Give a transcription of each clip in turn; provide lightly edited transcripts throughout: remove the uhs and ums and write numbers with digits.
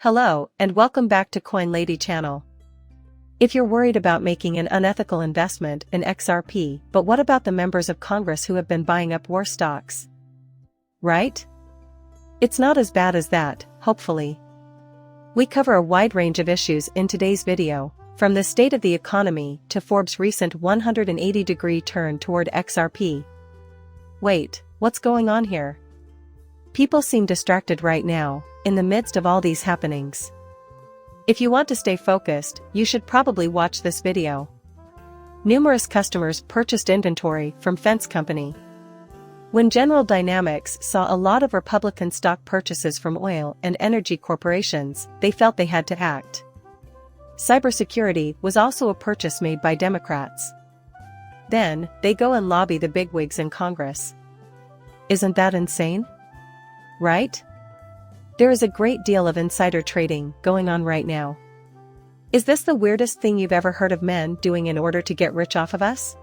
Hello, and welcome back to Coin Lady channel. If you're worried about making an unethical investment in XRP, but what about the members of Congress who have been buying up war stocks? Right? It's not as bad as that, hopefully. We cover a wide range of issues in today's video, from the state of the economy to Forbes' recent 180-degree turn toward XRP. Wait, what's going on here? People seem distracted right now, in the midst of all these happenings. If you want to stay focused, you should probably watch this video. Numerous customers purchased inventory from Fence Company. When General Dynamics saw a lot of Republican stock purchases from oil and energy corporations, they felt they had to act. Cybersecurity was also a purchase made by Democrats. Then, they go and lobby the bigwigs in Congress. Isn't that insane? Right? There is a great deal of insider trading going on right now. Is this the weirdest thing you've ever heard of men doing in order to get rich off of us?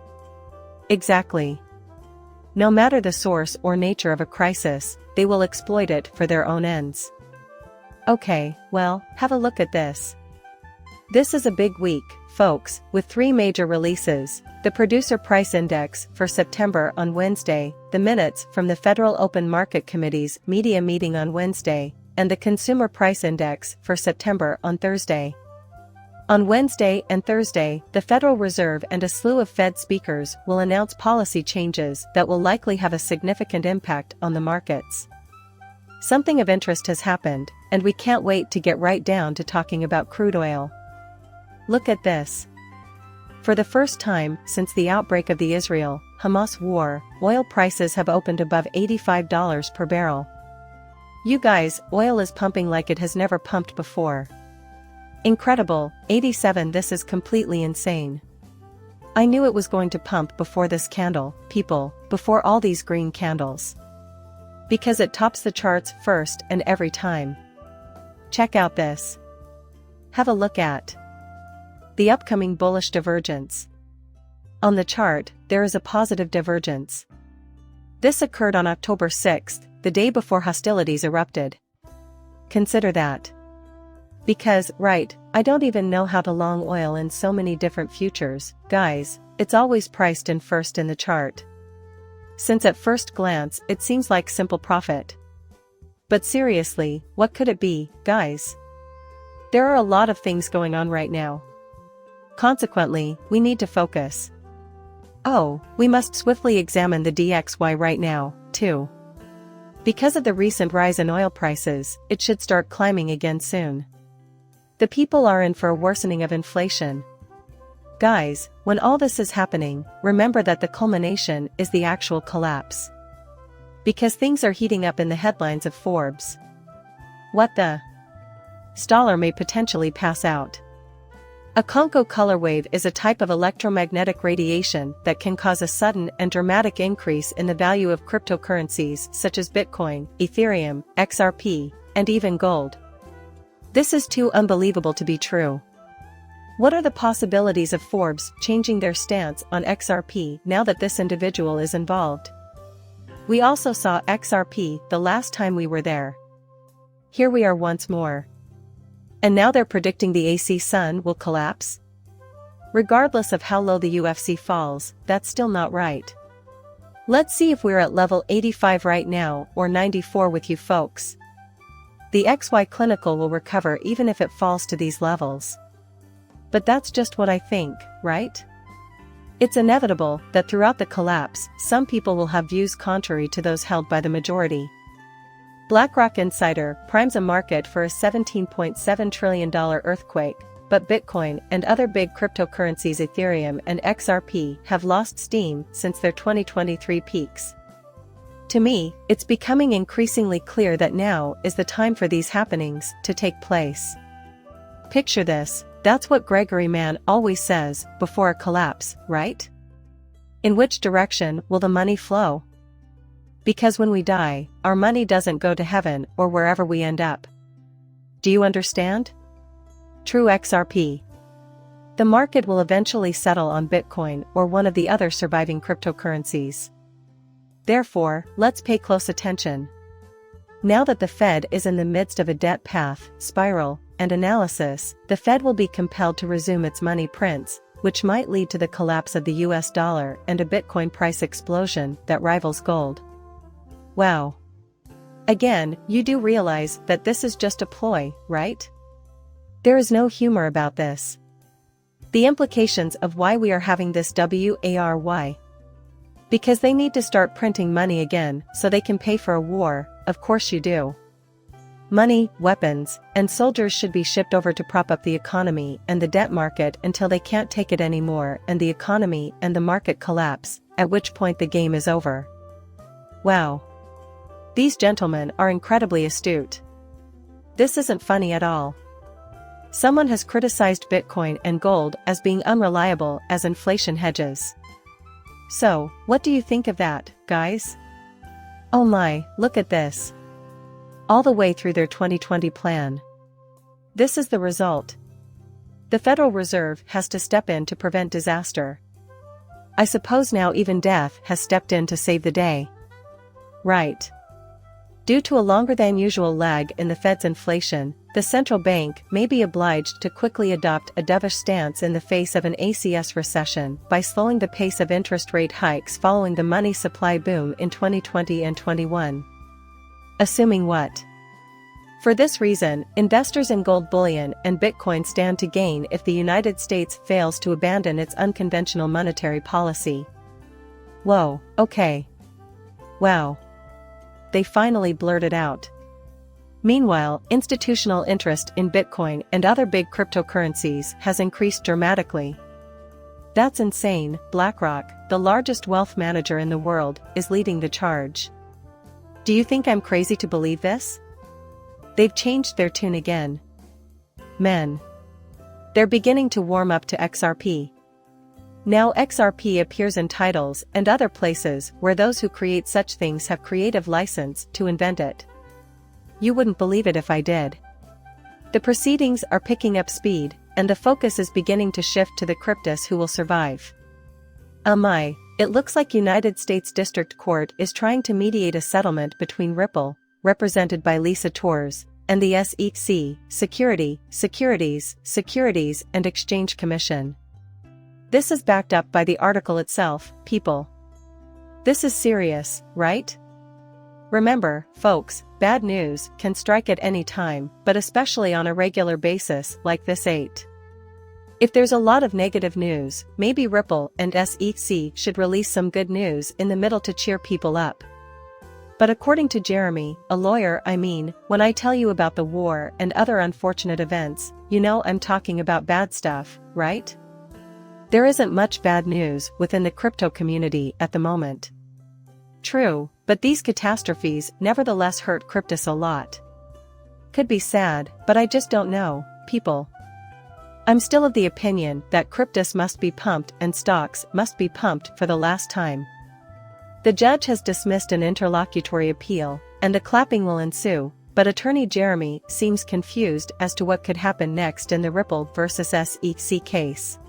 Exactly. No matter the source or nature of a crisis, they will exploit it for their own ends. Okay, well, have a look at this. This is a big week, folks, with 3 major releases: the Producer Price Index for September on Wednesday, the minutes from the Federal Open Market Committee's media meeting on Wednesday, and the Consumer Price Index for September on Thursday. On Wednesday and Thursday, the Federal Reserve and a slew of Fed speakers will announce policy changes that will likely have a significant impact on the markets. Something of interest has happened, and we can't wait to get right down to talking about crude oil. Look at this. For the first time since the outbreak of the Israel-Hamas war, oil prices have opened above $85 per barrel. You guys, oil is pumping like it has never pumped before. Incredible, 87. This is completely insane. I knew it was going to pump before this candle, people, before all these green candles. Because it tops the charts first and every time. Check out this. Have a look at the upcoming bullish divergence. On the chart, there is a positive divergence. This occurred on October 6th, the day before hostilities erupted. Consider that. Because, right, I don't even know how to long oil in so many different futures, guys, it's always priced in first in the chart. Since at first glance it seems like simple profit. But seriously, what could it be, guys? There are a lot of things going on right now. Consequently, we need to focus. Oh, we must swiftly examine the DXY right now, too. Because of the recent rise in oil prices, it should start climbing again soon. The people are in for a worsening of inflation. Guys, when all this is happening, remember that the culmination is the actual collapse. Because things are heating up in the headlines of Forbes. What the? Staller may potentially pass out. A Conco color wave is a type of electromagnetic radiation that can cause a sudden and dramatic increase in the value of cryptocurrencies such as Bitcoin, Ethereum, XRP, and even gold. This is too unbelievable to be true. What are the possibilities of Forbes changing their stance on XRP now that this individual is involved? We also saw XRP the last time we were there. Here we are once more. And now they're predicting the AC Sun will collapse? Regardless of how low the UFC falls, that's still not right. Let's see if we're at level 85 right now or 94 with you folks. The XY Clinical will recover even if it falls to these levels. But that's just what I think, right? It's inevitable that throughout the collapse, some people will have views contrary to those held by the majority. BlackRock Insider primes a market for a $17.7 trillion earthquake, but Bitcoin and other big cryptocurrencies Ethereum and XRP have lost steam since their 2023 peaks. To me, it's becoming increasingly clear that now is the time for these happenings to take place. Picture this, that's what Gregory Mann always says before a collapse, right? In which direction will the money flow? Because when we die, our money doesn't go to heaven or wherever we end up. Do you understand? True XRP. The market will eventually settle on Bitcoin or one of the other surviving cryptocurrencies. Therefore, let's pay close attention. Now that the Fed is in the midst of a debt path, spiral, and analysis, the Fed will be compelled to resume its money prints, which might lead to the collapse of the US dollar and a Bitcoin price explosion that rivals gold. Wow. Again, you do realize that this is just a ploy, right? There is no humor about this. The implications of why we are having this WARY. Because they need to start printing money again so they can pay for a war, of course you do. Money, weapons, and soldiers should be shipped over to prop up the economy and the debt market until they can't take it anymore and the economy and the market collapse, at which point the game is over. Wow. These gentlemen are incredibly astute. This isn't funny at all. Someone has criticized Bitcoin and gold as being unreliable as inflation hedges. So, what do you think of that, guys? Oh my, look at this. All the way through their 2020 plan. This is the result. The Federal Reserve has to step in to prevent disaster. I suppose now even death has stepped in to save the day. Right. Due to a longer than usual lag in the Fed's inflation, the central bank may be obliged to quickly adopt a dovish stance in the face of an ACS recession by slowing the pace of interest rate hikes following the money supply boom in 2020 and 21. Assuming what? For this reason, investors in gold bullion and Bitcoin stand to gain if the United States fails to abandon its unconventional monetary policy. Whoa, okay. Wow. They finally blurted out. Meanwhile, institutional interest in Bitcoin and other big cryptocurrencies has increased dramatically. That's insane. BlackRock, the largest wealth manager in the world, is leading the charge. Do you think I'm crazy to believe this? They've changed their tune again. Men. They're beginning to warm up to XRP. Now XRP appears in titles and other places where those who create such things have creative license to invent it. You wouldn't believe it if I did. The proceedings are picking up speed, and the focus is beginning to shift to the cryptists who will survive. My, it looks like United States District Court is trying to mediate a settlement between Ripple, represented by Lisa Torres, and the SEC, Securities and Exchange Commission. This is backed up by the article itself, people. This is serious, right? Remember, folks, bad news can strike at any time, but especially on a regular basis like this 8. If there's a lot of negative news, maybe Ripple and SEC should release some good news in the middle to cheer people up. But according to Jeremy, a lawyer, when I tell you about the war and other unfortunate events, you know I'm talking about bad stuff, right? There isn't much bad news within the crypto community at the moment. True, but these catastrophes nevertheless hurt cryptists a lot. Could be sad, but I just don't know, people. I'm still of the opinion that cryptists must be pumped and stocks must be pumped for the last time. The judge has dismissed an interlocutory appeal, and a clapping will ensue, but attorney Jeremy seems confused as to what could happen next in the Ripple versus SEC case.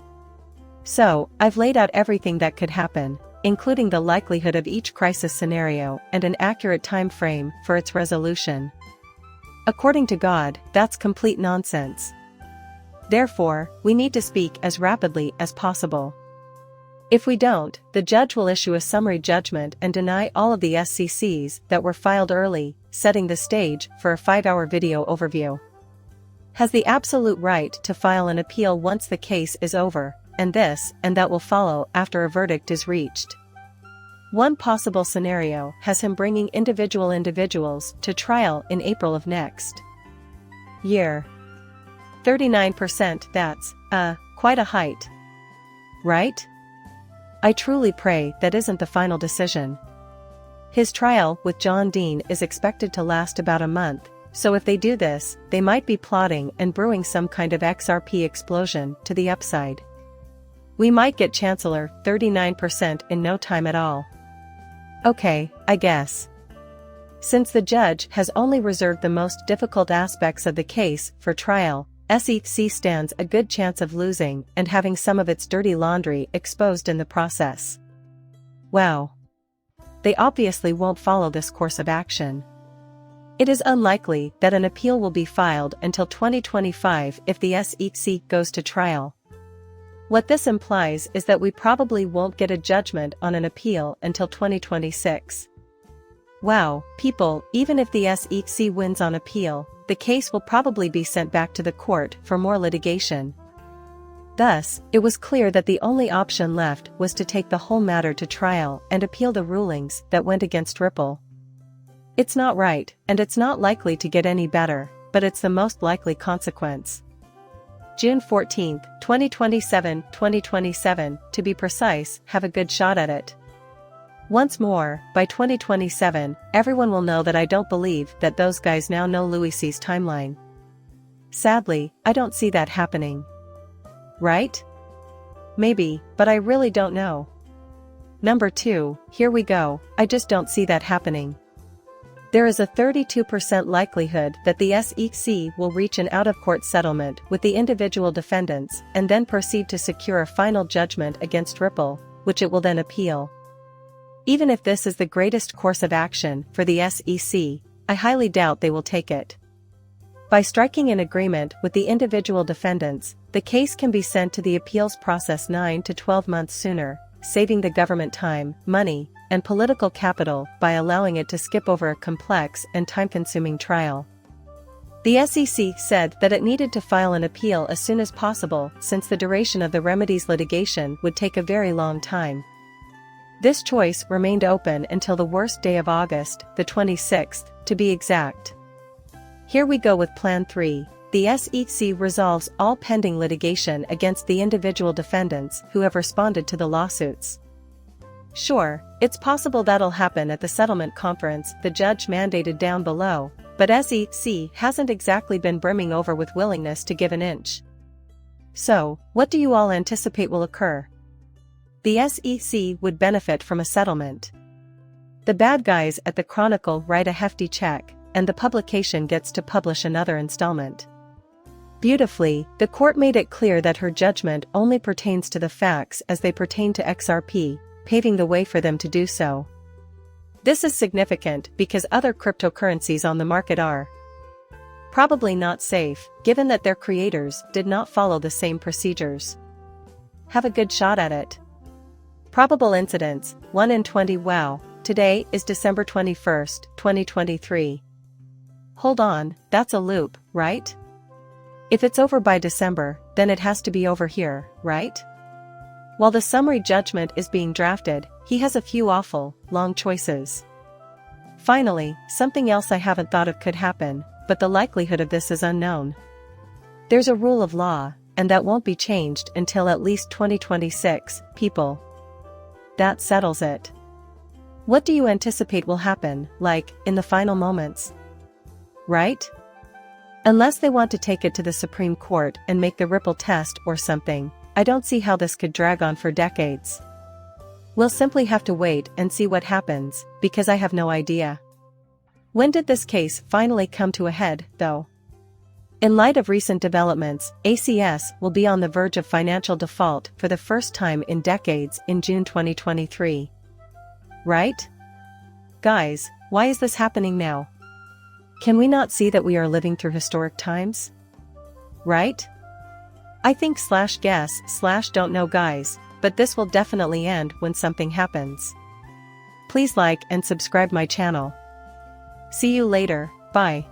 So, I've laid out everything that could happen, including the likelihood of each crisis scenario and an accurate time frame for its resolution. According to God, that's complete nonsense. Therefore, we need to speak as rapidly as possible. If we don't, the judge will issue a summary judgment and deny all of the SCCs that were filed early, setting the stage for a 5-hour video overview. Has the absolute right to file an appeal once the case is over, and this and that will follow after a verdict is reached. One possible scenario has him bringing individuals to trial in April of next year. 39%, that's, quite a height. Right? I truly pray that isn't the final decision. His trial with John Dean is expected to last about a month, so if they do this, they might be plotting and brewing some kind of XRP explosion to the upside. We might get Chancellor 39% in no time at all. Okay, I guess. Since the judge has only reserved the most difficult aspects of the case for trial, SEC stands a good chance of losing and having some of its dirty laundry exposed in the process. Wow. They obviously won't follow this course of action. It is unlikely that an appeal will be filed until 2025 if the SEC goes to trial. What this implies is that we probably won't get a judgment on an appeal until 2026. Wow, people, even if the SEC wins on appeal, the case will probably be sent back to the court for more litigation. Thus, it was clear that the only option left was to take the whole matter to trial and appeal the rulings that went against Ripple. It's not right, and it's not likely to get any better, but it's the most likely consequence. June 14, 2027, to be precise, have a good shot at it. Once more, by 2027, everyone will know that I don't believe that those guys now know Louis C's timeline. Sadly, I don't see that happening. Right? Maybe, but I really don't know. Number 2, here we go, I just don't see that happening. There is a 32% likelihood that the SEC will reach an out-of-court settlement with the individual defendants and then proceed to secure a final judgment against Ripple, which it will then appeal. Even if this is the greatest course of action for the SEC, I highly doubt they will take it. By striking an agreement with the individual defendants, the case can be sent to the appeals process 9 to 12 months sooner, saving the government time, money, and political capital by allowing it to skip over a complex and time-consuming trial. The SEC said that it needed to file an appeal as soon as possible since the duration of the remedies litigation would take a very long time. This choice remained open until the worst day of August, the 26th, to be exact. Here we go with Plan 3. The SEC resolves all pending litigation against the individual defendants who have responded to the lawsuits. Sure, it's possible that'll happen at the settlement conference the judge mandated down below, but SEC hasn't exactly been brimming over with willingness to give an inch. So, what do you all anticipate will occur? The SEC would benefit from a settlement. The bad guys at the Chronicle write a hefty check, and the publication gets to publish another installment. Beautifully, the court made it clear that her judgment only pertains to the facts as they pertain to XRP, paving the way for them to do so. This is significant because other cryptocurrencies on the market are probably not safe, given that their creators did not follow the same procedures. Have a good shot at it. Probable incidents, 1 in 20. Wow, today is December 21st, 2023. Hold on, that's a loop, right? If it's over by December, then it has to be over here, right? While the summary judgment is being drafted, he has a few awful, long choices. Finally, something else I haven't thought of could happen, but the likelihood of this is unknown. There's a rule of law, and that won't be changed until at least 2026, people. That settles it. What do you anticipate will happen, like, in the final moments? Right? Unless they want to take it to the Supreme Court and make the Ripple test or something, I don't see how this could drag on for decades. We'll simply have to wait and see what happens, because I have no idea. When did this case finally come to a head, though? In light of recent developments, ACS will be on the verge of financial default for the first time in decades in June 2023. Right? Guys, why is this happening now? Can we not see that we are living through historic times? Right? I think /guess/don't know guys, but this will definitely end when something happens. Please like and subscribe my channel. See you later, bye.